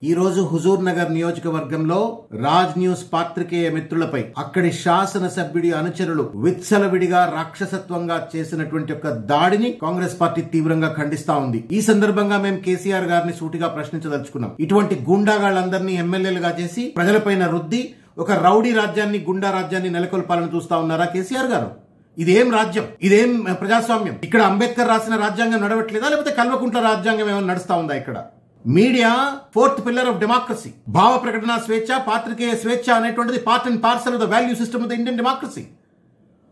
ఈ రోజు హుజూర్ నగర్ నియోజకవర్గంలో రాజ్ న్యూస్ పాత్రికేయ మిత్రులపై అక్కడి శాసనసభ్యుడి అనుచరులు విచ్చలవిడిగా రాక్షసత్వంగా చేసినటువంటి ఒక దాడిని కాంగ్రెస్ పార్టీ తీవ్రంగా ఖండిస్తా ఉంది. ఈ సందర్భంగా మేము కేసీఆర్ గారిని సూటిగా ప్రశ్నించదలుచుకున్నాం. ఇటువంటి గూండాగాళ్లందరినీ ఎమ్మెల్యేలుగా చేసి ప్రజలపైన రుద్ది ఒక రౌడీ రాజ్యాన్ని, గుండా రాజ్యాన్ని నెలకొల్పాలని చూస్తా ఉన్నారా కేసీఆర్ గారు? ఇదేం రాజ్యం? ఇదేం ప్రజాస్వామ్యం? ఇక్కడ అంబేద్కర్ రాసిన రాజ్యాంగం నడవట్లేదా, లేకపోతే కల్వకుంట్ల రాజ్యాంగం ఏమైనా నడుస్తా ఉందా? ఇక్కడ media fourth pillar of democracy. భావ ప్రకటన స్వేచ్ఛ, పాత్రికేయ స్వేచ్ఛ అనేటువంటిది part and parcel of the value system of the Indian democracy.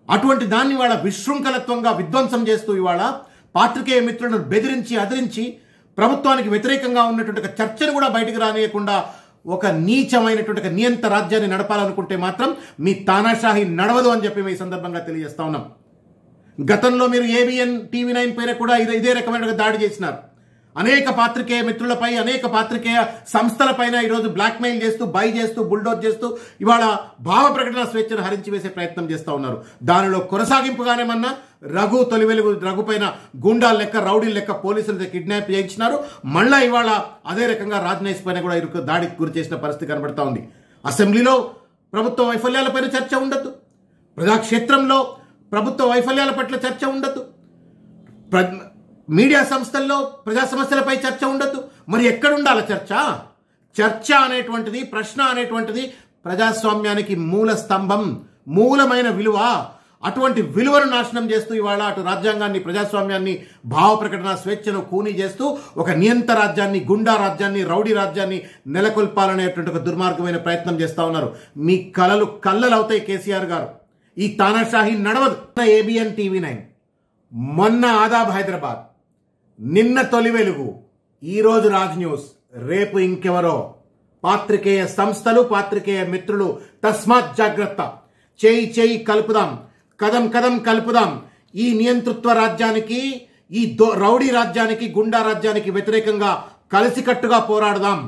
అటువంటి దాన్ని ఇవాళ విశృంఖలత్వంగా విధ్వంసం చేస్తూ ఇవాళ పాత్రికేయ మిత్రులను బెదిరించి అదిరించి ప్రభుత్వానికి వ్యతిరేకంగా ఉన్నటువంటి ఒక చర్చను కూడా బయటకు రానియకుండా ఒక నీచమైనటువంటి ఒక నియంత రాజ్యాన్ని నడపాలనుకుంటే మాత్రం మీ తానాషాహి నడవదు అని చెప్పి ఈ సందర్భంగా తెలియజేస్తా ఉన్నాం. గతంలో మీరు ABN TV9 పైన కూడా ఇదే రకమైన దాడి చేసినారు. అనేక పాత్రికేయ మిత్రులపై, అనేక పాత్రికేయ సంస్థలపైన ఈరోజు బ్లాక్ మెయిల్ చేస్తూ, బై చేస్తూ, బుల్డోజ్ చేస్తూ ఇవాళ భావ ప్రకటన స్వేచ్ఛను హరించి వేసే ప్రయత్నం చేస్తూ ఉన్నారు. దానిలో కొనసాగింపుగానేమన్నా తొలి వెలుగు రఘు పైన గుండాల లెక్క, రౌడీల లెక్క పోలీసులతో కిడ్నాప్ చేయించినారు. మళ్ళా ఇవాళ అదే రకంగా రాజ్నేష్ పైన కూడా దాడికి గురి చేసిన పరిస్థితి కనబడతా ఉంది. అసెంబ్లీలో ప్రభుత్వ వైఫల్యాలపైన చర్చ ఉండదు, ప్రజాక్షేత్రంలో ప్రభుత్వ వైఫల్యాల పట్ల చర్చ ఉండదు, మీడియా సంస్థల్లో ప్రజా సమస్యలపై చర్చ ఉండదు. మరి ఎక్కడుండాల చర్చ? చర్చ అనేటువంటిది, ప్రశ్న అనేటువంటిది ప్రజాస్వామ్యానికి మూల స్తంభం, మూలమైన విలువ. అటువంటి విలువను నాశనం చేస్తూ ఇవాళ అటు రాజ్యాంగాన్ని, ప్రజాస్వామ్యాన్ని, భావ ప్రకటన స్వేచ్ఛను కూనీ చేస్తూ ఒక నియంత రాజ్యాన్ని, గుండా రాజ్యాన్ని, రౌడీ రాజ్యాన్ని నెలకొల్పాలనేటువంటి ఒక దుర్మార్గమైన ప్రయత్నం చేస్తూ ఉన్నారు. మీ కలలు కళ్ళలవుతాయి కేసీఆర్ గారు. ఈ తానాషాహి నడవదు. ABN TV9, మొన్న ఆదాబ్ హైదరాబాద్, నిన్న తొలి వెలుగు, ఈరోజు రాజ్ న్యూస్, రేపు ఇంకెవరో. పాత్రికేయ సంస్థలు, పాత్రికేయ మిత్రులు తస్మాత్ జాగ్రత్త. చేయి చేయి కలుపుదాం, కదం కదం కలుపుదాం. ఈ నియంతృత్వ రాజ్యానికి, ఈ రౌడీ రాజ్యానికి, గుండా రాజ్యానికి వ్యతిరేకంగా కలిసికట్టుగా పోరాడదాం.